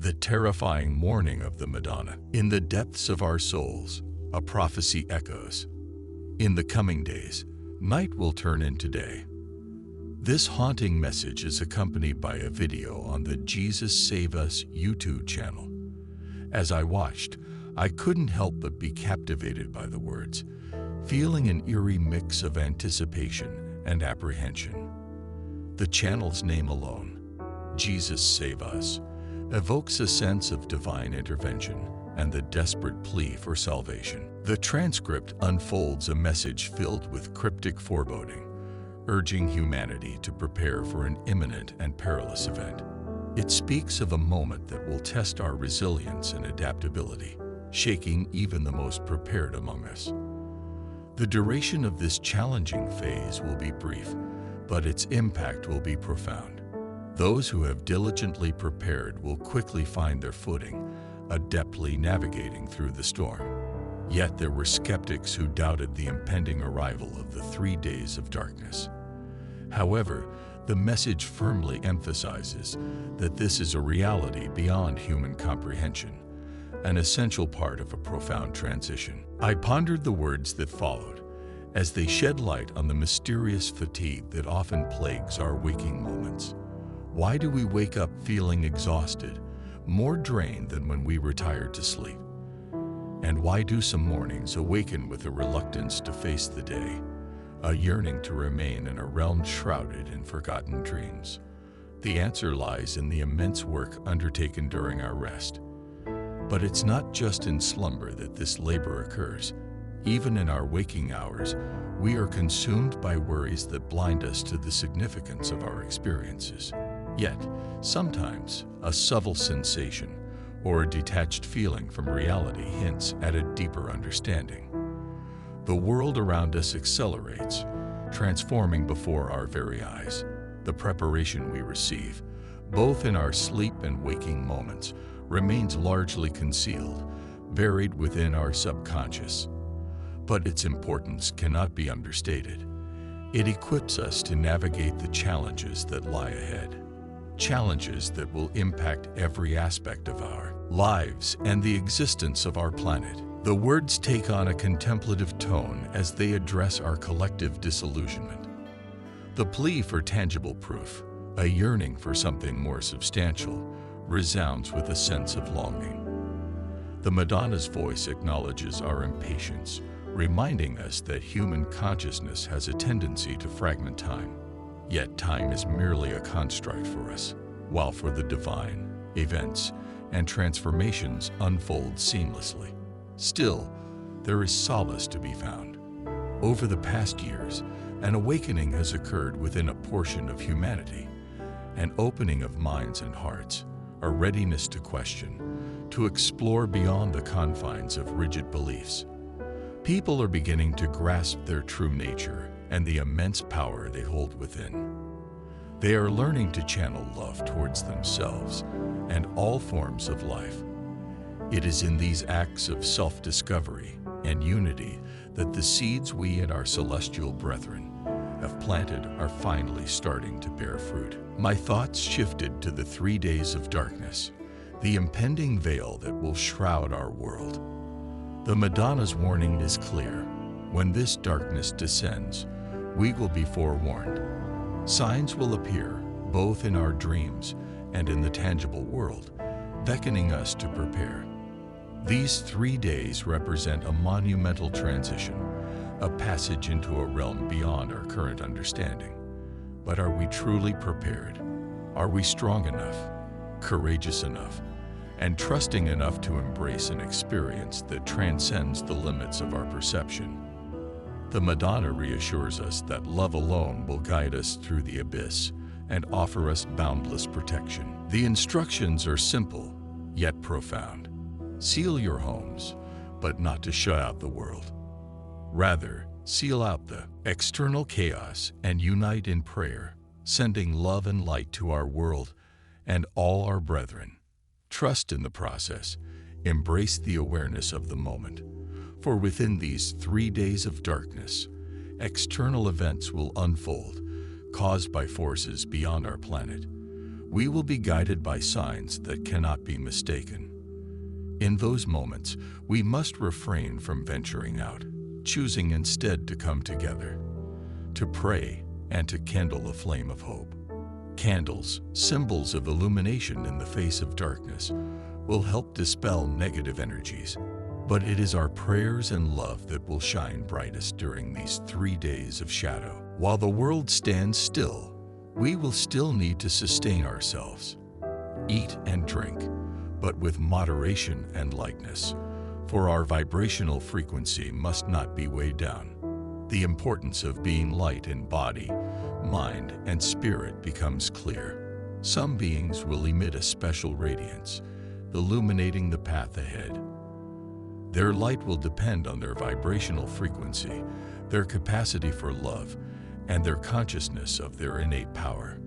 The terrifying warning of the Madonna. In the depths of our souls, a prophecy echoes. In the coming days, night will turn into day. This haunting message is accompanied by a video on the Jesus Save Us YouTube channel. As I watched, I couldn't help but be captivated by the words, feeling an eerie mix of anticipation and apprehension. The channel's name alone, Jesus Save Us, evokes a sense of divine intervention and the desperate plea for salvation. The transcript unfolds a message filled with cryptic foreboding, urging humanity to prepare for an imminent and perilous event. It speaks of a moment that will test our resilience and adaptability, shaking even the most prepared among us. The duration of this challenging phase will be brief, but its impact will be profound. Those who have diligently prepared will quickly find their footing, adeptly navigating through the storm. Yet there were skeptics who doubted the impending arrival of the 3 days of darkness. However, the message firmly emphasizes that this is a reality beyond human comprehension, an essential part of a profound transition. I pondered the words that followed, as they shed light on the mysterious fatigue that often plagues our waking moments. Why do we wake up feeling exhausted, more drained than when we retired to sleep? And why do some mornings awaken with a reluctance to face the day, a yearning to remain in a realm shrouded in forgotten dreams? The answer lies in the immense work undertaken during our rest. But it's not just in slumber that this labor occurs. Even in our waking hours, we are consumed by worries that blind us to the significance of our experiences. Yet, sometimes, a subtle sensation or a detached feeling from reality hints at a deeper understanding. The world around us accelerates, transforming before our very eyes. The preparation we receive, both in our sleep and waking moments, remains largely concealed, buried within our subconscious. But its importance cannot be understated. It equips us to navigate the challenges that lie ahead. Challenges that will impact every aspect of our lives and the existence of our planet. The words take on a contemplative tone as they address our collective disillusionment. The plea for tangible proof, a yearning for something more substantial, resounds with a sense of longing. The Madonna's voice acknowledges our impatience, reminding us that human consciousness has a tendency to fragment time. Yet time is merely a construct for us, while for the divine, events and transformations unfold seamlessly. Still, there is solace to be found. Over the past years, an awakening has occurred within a portion of humanity, an opening of minds and hearts, a readiness to question, to explore beyond the confines of rigid beliefs. People are beginning to grasp their true nature and the immense power they hold within. They are learning to channel love towards themselves and all forms of life. It is in these acts of self-discovery and unity that the seeds we and our celestial brethren have planted are finally starting to bear fruit. My thoughts shifted to the 3 days of darkness, the impending veil that will shroud our world. The Madonna's warning is clear. When this darkness descends, we will be forewarned. Signs will appear, both in our dreams and in the tangible world, beckoning us to prepare. These 3 days represent a monumental transition, a passage into a realm beyond our current understanding. But are we truly prepared? Are we strong enough, courageous enough, and trusting enough to embrace an experience that transcends the limits of our perception? The Madonna reassures us that love alone will guide us through the abyss and offer us boundless protection. The instructions are simple, yet profound. Seal your homes, but not to shut out the world. Rather, seal out the external chaos and unite in prayer, sending love and light to our world and all our brethren. Trust in the process. Embrace the awareness of the moment. For within these 3 days of darkness, external events will unfold, caused by forces beyond our planet. We will be guided by signs that cannot be mistaken. In those moments, we must refrain from venturing out, choosing instead to come together, to pray and to kindle a flame of hope. Candles, symbols of illumination in the face of darkness, will help dispel negative energies. But it is our prayers and love that will shine brightest during these 3 days of shadow. While the world stands still, we will still need to sustain ourselves. Eat and drink, but with moderation and lightness, for our vibrational frequency must not be weighed down. The importance of being light in body, mind, and spirit becomes clear. Some beings will emit a special radiance, illuminating the path ahead. Their light will depend on their vibrational frequency, their capacity for love, and their consciousness of their innate power.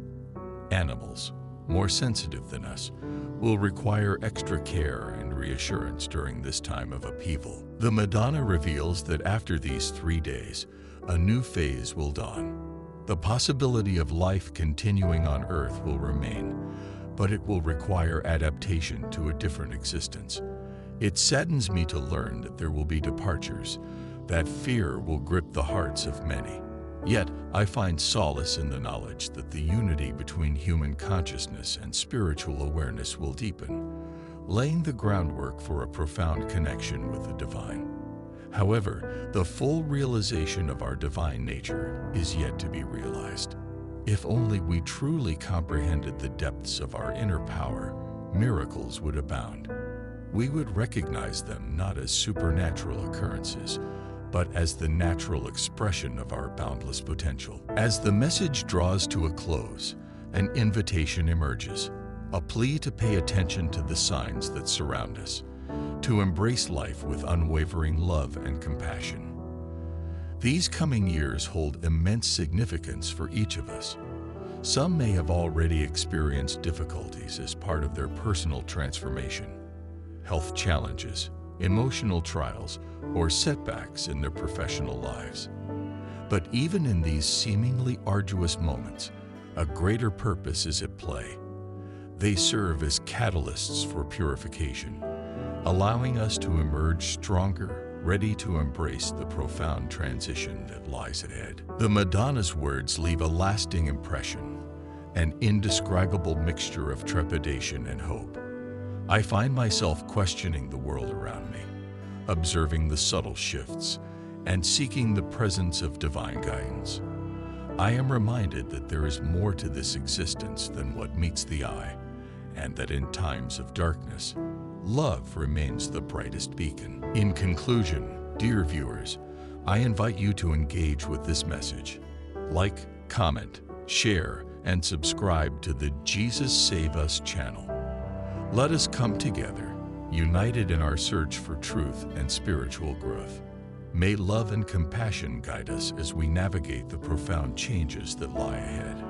Animals, more sensitive than us, will require extra care and reassurance during this time of upheaval. The Madonna reveals that after these 3 days, a new phase will dawn. The possibility of life continuing on Earth will remain, but it will require adaptation to a different existence. It saddens me to learn that there will be departures, that fear will grip the hearts of many. Yet, I find solace in the knowledge that the unity between human consciousness and spiritual awareness will deepen, laying the groundwork for a profound connection with the divine. However, the full realization of our divine nature is yet to be realized. If only we truly comprehended the depths of our inner power, miracles would abound. We would recognize them not as supernatural occurrences, but as the natural expression of our boundless potential. As the message draws to a close, an invitation emerges, a plea to pay attention to the signs that surround us, to embrace life with unwavering love and compassion. These coming years hold immense significance for each of us. Some may have already experienced difficulties as part of their personal transformation, health challenges, emotional trials, or setbacks in their professional lives. But even in these seemingly arduous moments, a greater purpose is at play. They serve as catalysts for purification, allowing us to emerge stronger, ready to embrace the profound transition that lies ahead. The Madonna's words leave a lasting impression, an indescribable mixture of trepidation and hope. I find myself questioning the world around me, observing the subtle shifts, and seeking the presence of divine guidance. I am reminded that there is more to this existence than what meets the eye, and that in times of darkness, love remains the brightest beacon. In conclusion, dear viewers, I invite you to engage with this message. Like, comment, share, and subscribe to the Jesus Save Us channel. Let us come together, united in our search for truth and spiritual growth. May love and compassion guide us as we navigate the profound changes that lie ahead.